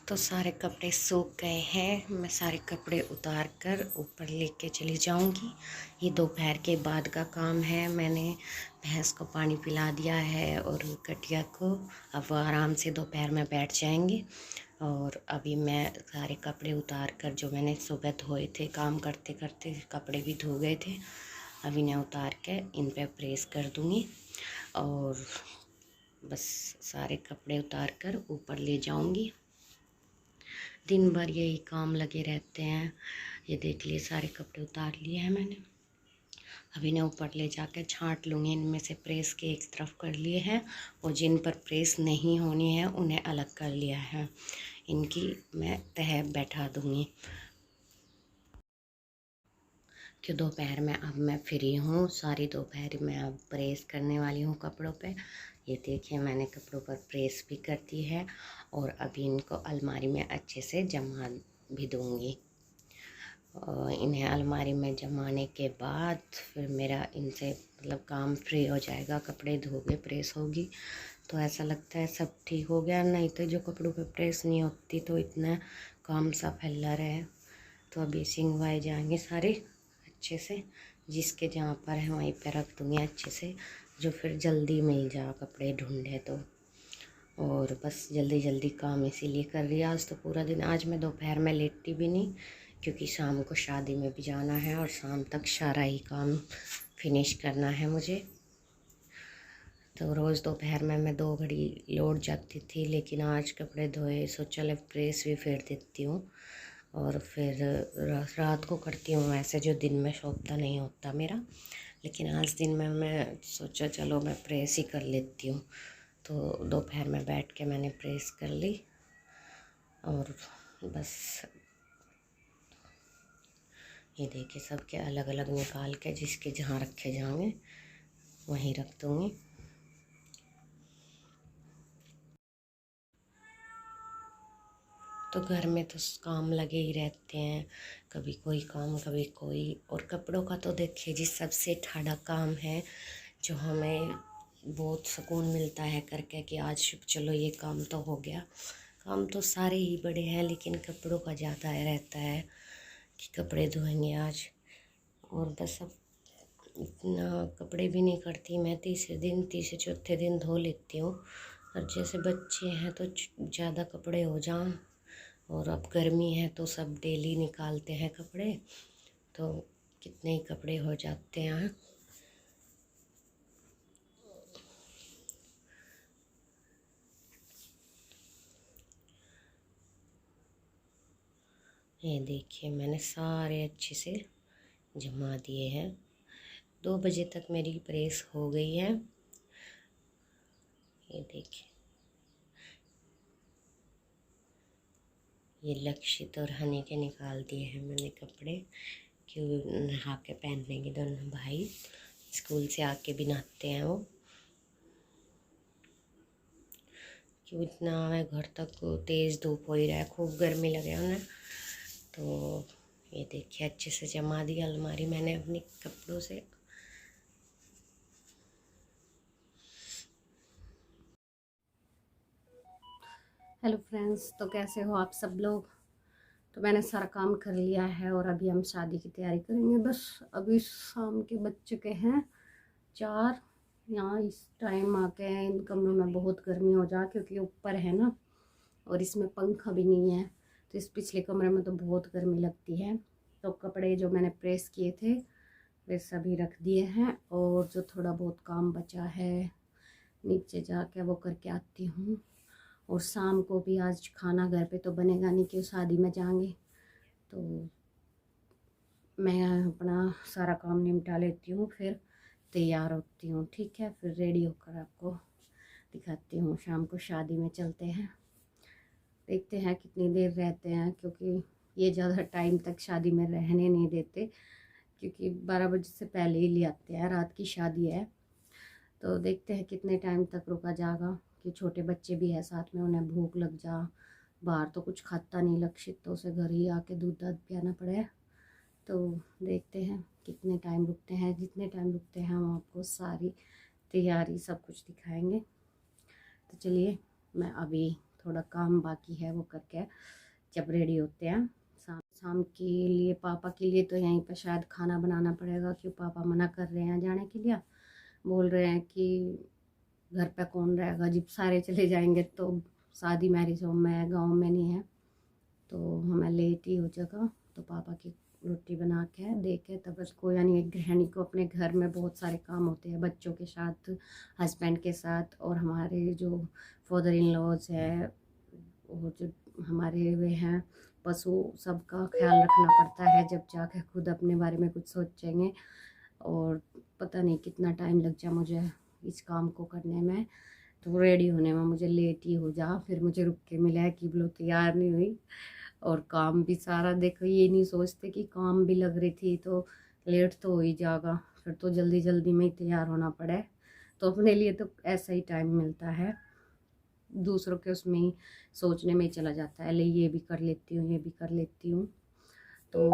तो सारे कपड़े सूख गए हैं। मैं सारे कपड़े उतार कर ऊपर लेके चली जाऊंगी। ये दोपहर के बाद का काम है। मैंने भैंस को पानी पिला दिया है और कटिया को। अब वो आराम से दोपहर में बैठ जाएंगे। और अभी मैं सारे कपड़े उतार कर, जो मैंने सुबह धोए थे, काम करते करते कपड़े भी धो गए थे, अभी इन्हें उतार के इन पे प्रेस कर दूँगी। और बस सारे कपड़े उतार कर ऊपर ले जाऊंगी। दिन भर यही काम लगे रहते हैं। ये देख लिए सारे कपड़े उतार लिए हैं मैंने। अब इन्हें ऊपर ले जाकर छांट लूँगी। इनमें से प्रेस के एक तरफ कर लिए हैं और जिन पर प्रेस नहीं होनी है उन्हें अलग कर लिया है। इनकी मैं तह बैठा दूँगी कि दोपहर में अब मैं फ्री हूँ। सारी दोपहर में अब प्रेस करने वाली हूँ कपड़ों पे। ये देखिए मैंने कपड़ों पर प्रेस भी कर दी है और अभी इनको अलमारी में अच्छे से जमा भी दूँगी। और इन्हें अलमारी में जमाने के बाद फिर मेरा इनसे काम फ्री हो जाएगा। कपड़े धो के प्रेस होगी तो ऐसा लगता है सब ठीक हो गया। नहीं तो जो कपड़ों पे प्रेस नहीं होती तो इतना काम सा फैला रहे। तो अभी सिंगवाए जाएंगे सारे अच्छे से। जिसके जहाँ पर है वहीं पे रख दूँगी अच्छे से, जो फिर जल्दी मिल जा कपड़े ढूंढे तो। और बस जल्दी जल्दी काम इसीलिए कर रही है। आज तो पूरा दिन, आज मैं दोपहर में लेटी भी नहीं क्योंकि शाम को शादी में भी जाना है और शाम तक सारा ही काम फिनिश करना है मुझे। तो रोज़ दोपहर में मैं 2 घड़ी लौट जाती थी, लेकिन आज कपड़े धोए सोचा चलो प्रेस भी फेर देती हूँ और फिर रात को करती हूँ वैसे, जो दिन में शोभता नहीं होता मेरा। लेकिन आज दिन में मैं सोचा चलो मैं प्रेस ही कर लेती हूँ। तो दोपहर में बैठ के मैंने प्रेस कर ली और बस ये देखिए सबके अलग अलग निकाल के जिसके जहाँ रखे जाएंगे वहीं रख दूँगी। तो घर में तो काम लगे ही रहते हैं, कभी कोई काम कभी कोई। और कपड़ों का तो देखिए जी सबसे ठाड़ा काम है, जो हमें बहुत सुकून मिलता है करके कि आज चलो ये काम तो हो गया। काम तो सारे ही बड़े हैं लेकिन कपड़ों का ज़्यादा रहता है कि कपड़े धोएंगे आज। और बस अब इतना कपड़े भी नहीं करती मैं, तीसरे चौथे दिन धो लेती हूँ। और जैसे बच्चे हैं तो ज़्यादा कपड़े हो जाएं, और अब गर्मी है तो सब डेली निकालते हैं कपड़े, तो कितने ही कपड़े हो जाते हैं। ये देखिए मैंने सारे अच्छे से जमा दिए हैं। 2 बजे तक मेरी प्रेस हो गई है। ये देखिए ये लक्षित और हनी के निकाल दिए हैं मैंने कपड़े, क्यों नहा के पहनेंगे दोनों भाई। स्कूल से आके भी नहाते हैं वो। क्यों इतना आए घर तक, तेज़ धूप हो ही रहा है, खूब गर्मी लगे उन्हें। तो ये देखिए अच्छे से जमा दिया अलमारी मैंने अपने कपड़ों से। हेलो फ्रेंड्स, तो कैसे हो आप सब लोग। तो मैंने सारा काम कर लिया है और अभी हम शादी की तैयारी करेंगे। बस अभी शाम के बज चुके हैं 4। यहाँ इस टाइम आके इन कमरों में बहुत गर्मी हो जा, क्योंकि ऊपर है ना और इसमें पंखा भी नहीं है, तो इस पिछले कमरे में तो बहुत गर्मी लगती है। तो कपड़े जो मैंने प्रेस किए थे वे सभी रख दिए हैं, और जो थोड़ा बहुत काम बचा है नीचे जाके वो करके आती हूँ। और शाम को भी आज खाना घर पे तो बनेगा नहीं, क्यों शादी में जाएंगे। तो मैं अपना सारा काम निपटा लेती हूँ, फिर तैयार होती हूँ। ठीक है, फिर रेडी होकर आपको दिखाती हूँ। शाम को शादी में चलते हैं, देखते हैं कितनी देर रहते हैं, क्योंकि ये ज़्यादा टाइम तक शादी में रहने नहीं देते, क्योंकि 12 बजे से पहले ही ले आते हैं। रात की शादी है तो देखते हैं कितने टाइम तक रुका जाएगा, कि छोटे बच्चे भी है साथ में, उन्हें भूख लग जा। बाहर तो कुछ खाता नहीं लक्षित, तो उसे घर ही आके दूध दाद पियाना पड़े। तो देखते हैं कितने टाइम रुकते हैं। जितने टाइम रुकते हैं हम आपको सारी तैयारी सब कुछ दिखाएंगे। तो चलिए मैं अभी थोड़ा काम बाकी है वो करके जब रेडी होते हैं। शाम के लिए पापा के लिए तो यहीं पर शायद खाना बनाना पड़ेगा, क्यों पापा मना कर रहे हैं जाने के लिए। बोल रहे हैं कि घर पे कौन रहेगा, जब सारे चले जाएंगे तो शादी मैरिज होम में है, गाँव में नहीं है, तो हमें लेट ही हो जाएगा। तो पापा की रोटी बना के दे के तब बस कोई, यानी एक गृहिणी को अपने घर में बहुत सारे काम होते हैं, बच्चों के साथ, हस्बैंड के साथ, और हमारे जो फादर इन लॉज है और जो हमारे वे हैं पशु, सबका ख्याल रखना पड़ता है, जब जाकर खुद अपने बारे में कुछ सोचेंगे। और पता नहीं कितना टाइम लग जाए मुझे इस काम को करने में, तो रेडी होने में मुझे लेट ही हो जा। फिर मुझे रुक के मिला कि बोलो तैयार नहीं हुई, और काम भी सारा, देखो ये नहीं सोचते कि काम भी लग रही थी तो लेट तो हो ही जाएगा, फिर तो जल्दी जल्दी में ही तैयार होना पड़े। तो अपने लिए तो ऐसा ही टाइम मिलता है, दूसरों के उसमें ही सोचने में ही चला जाता है, ले ये भी कर लेती हूँ, ये भी कर लेती हूँ, तो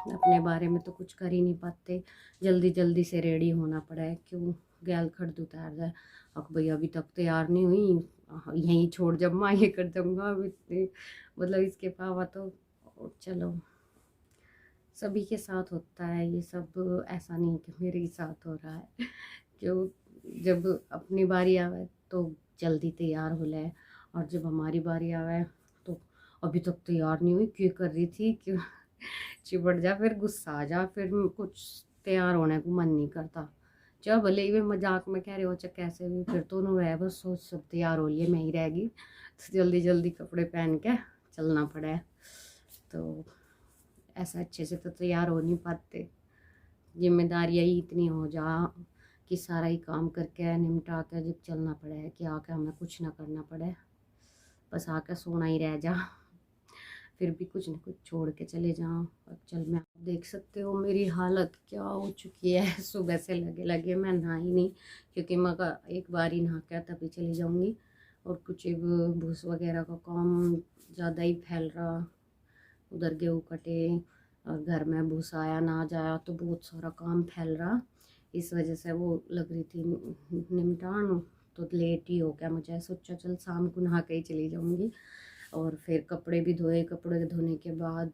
अपने बारे में तो कुछ कर ही नहीं पाते। जल्दी जल्दी से रेडी होना पड़ा है, क्यों गैल खड़ उतार जाए। अब भैया अभी तक तैयार नहीं हुई, यहीं छोड़ जब माँ ये कर दूँगा अभी, मतलब इसके पापा तो। चलो सभी के साथ होता है ये सब, ऐसा नहीं कि मेरे ही साथ हो रहा है। क्यों जब अपनी बारी आवे तो जल्दी तैयार हो ले, और जब हमारी बारी आवे तो अभी तक तैयार नहीं हुई, क्यों कर रही थी, क्यों चिपट जा, फिर गुस्सा आ जा, फिर कुछ तैयार होने को मन नहीं करता। जब भले ही वे मजाक में कह रहे हो चाहे कैसे भी, फिर तो उन्होंने रह बस सोच सब तैयार हो लिए, मैं ही रहेगी, तो जल्दी जल्दी कपड़े पहन के चलना पड़ा है। तो ऐसा अच्छे से तो तैयार हो नहीं पाते, जिम्मेदारियाँ ही इतनी हो जा कि सारा ही काम करके निपटा के जब चलना पड़े है कि आके हमें कुछ ना करना पड़े, बस आके सोना ही रह जा, फिर भी कुछ न कुछ छोड़ के चले जाओ। अब चल मैं, आप देख सकते हो मेरी हालत क्या हो चुकी है, सुबह से लगे लगे मैं नहाई नहीं, क्योंकि मैं एक बार ही नहा के तभी चली जाऊंगी। और कुछ भूस वगैरह का काम ज़्यादा ही फैल रहा, उधर गेहूँ कटे और घर में भूसा आया ना जाया, तो बहुत सारा काम फैल रहा, इस वजह से वो लग रही थी निमटान, तो लेट ही हो गया। मुझे सोचा चल शाम को नहा के ही चली जाऊंगी। और फिर कपड़े भी धोए, कपड़े धोने के बाद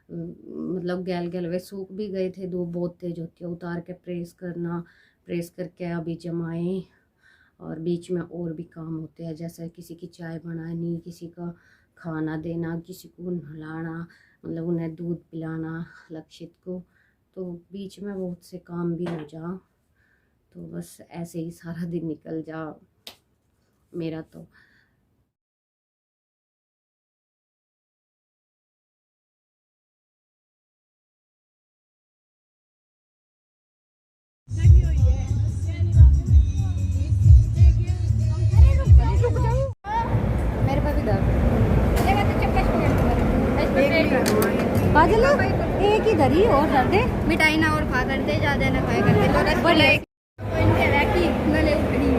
मतलब गैल वे सूख भी गए थे, दो बहुत तेज होती है, उतार के प्रेस करना, प्रेस करके अभी जमाए। और बीच में और भी काम होते हैं, जैसे किसी की चाय बनानी, किसी का खाना देना, किसी को नहलाना, मतलब उन्हें दूध पिलाना लक्षित को, तो बीच में बहुत से काम भी हो जा। तो बस ऐसे ही सारा दिन निकल जा मेरा तो। मेरे पे भी दर्द काजल, एक ही धरी और दर्द है, मिठाई ना और खा करते, ज्यादा ना खाए करते, तो रसगुल्ले की गले उठनी।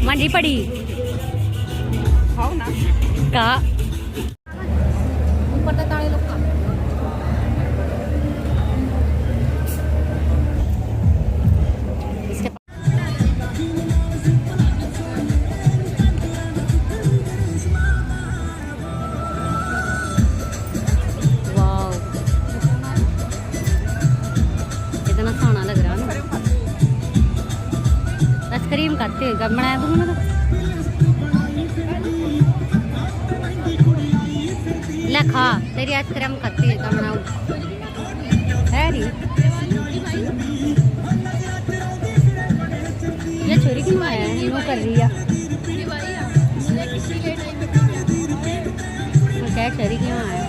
मंडी पड़ी खाओ ना का ऊपर तक ताले लोग का आइसक्रीम खाते कब बनाया तुमने तो ले खा, तेरी आइसक्रीम खाती कब बनाऊँ है री। ये छोरी क्यों आया है, यूँ कर रही है क्या, छोरी क्यों आया।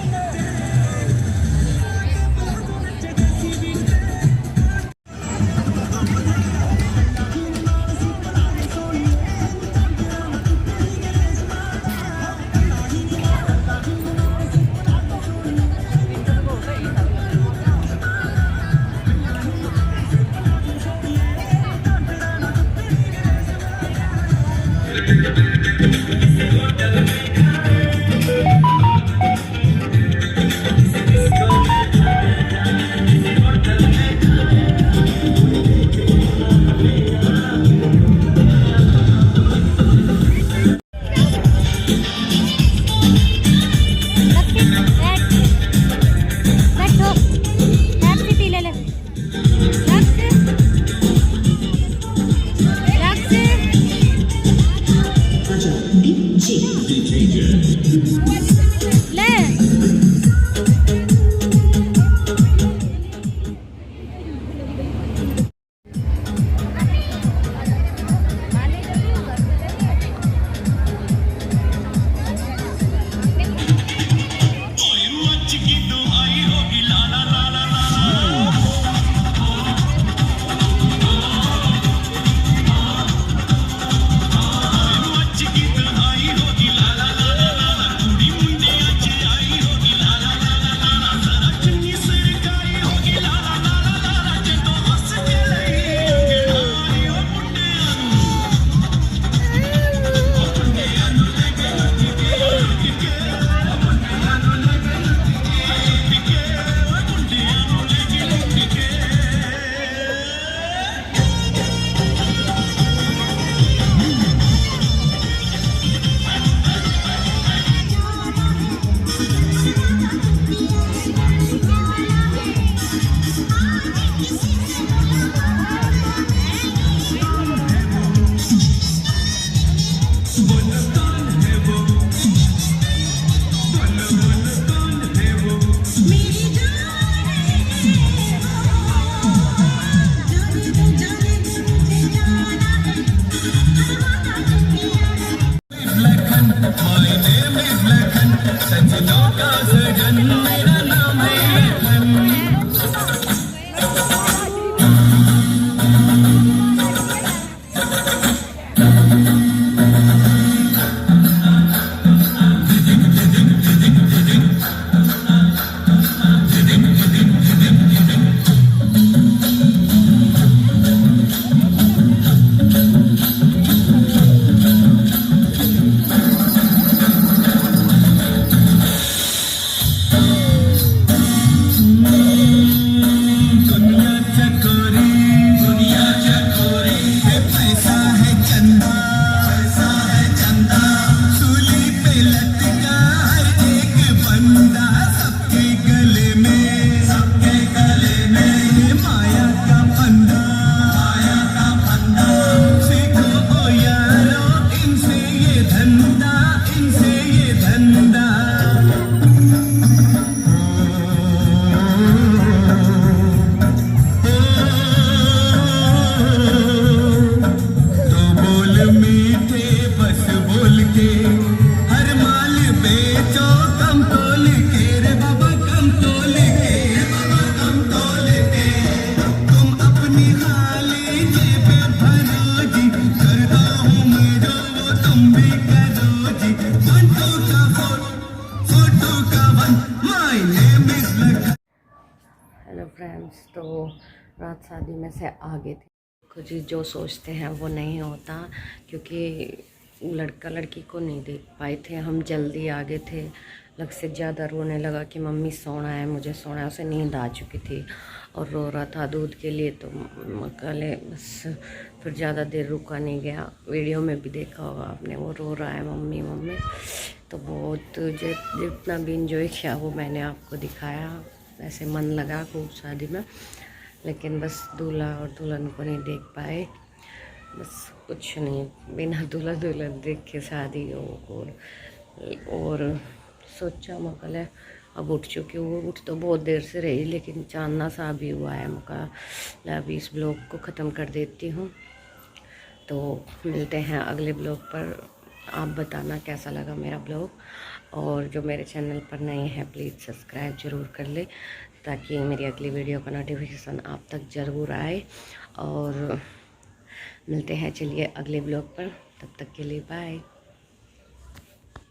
फ्रेंड्स, तो रात शादी में से आगे थे। कुछ जो सोचते हैं वो नहीं होता, क्योंकि लड़का लड़की को नहीं देख पाए थे, हम जल्दी आगे थे। लग से ज़्यादा रोने लगा कि मम्मी सोना है, मुझे सोना है। उसे नींद आ चुकी थी और रो रहा था दूध के लिए, तो कल बस फिर ज़्यादा देर रुका नहीं गया। वीडियो में भी देखा होगा आपने, वो रो रहा है मम्मी मम्मी। तो बहुत जितना भी इंजॉय किया वो मैंने आपको दिखाया। ऐसे मन लगा खूब शादी में, लेकिन बस दूल्हा और दुल्हन को नहीं देख पाए। बस कुछ नहीं, बिना दूल्हा दुल्हन देख के शादी हो। और सोचा मकल है, अब उठ चुकी हूँ। उठ तो बहुत देर से रही, लेकिन चांदना सा भी हुआ है। मका अभी इस ब्लॉग को ख़त्म कर देती हूँ। तो मिलते हैं अगले ब्लॉग पर। आप बताना कैसा लगा मेरा ब्लॉग, और जो मेरे चैनल पर नए हैं प्लीज़ सब्सक्राइब ज़रूर कर ले, ताकि मेरी अगली वीडियो का नोटिफिकेशन आप तक ज़रूर आए। और मिलते हैं चलिए अगले ब्लॉग पर, तब तक के लिए बाय।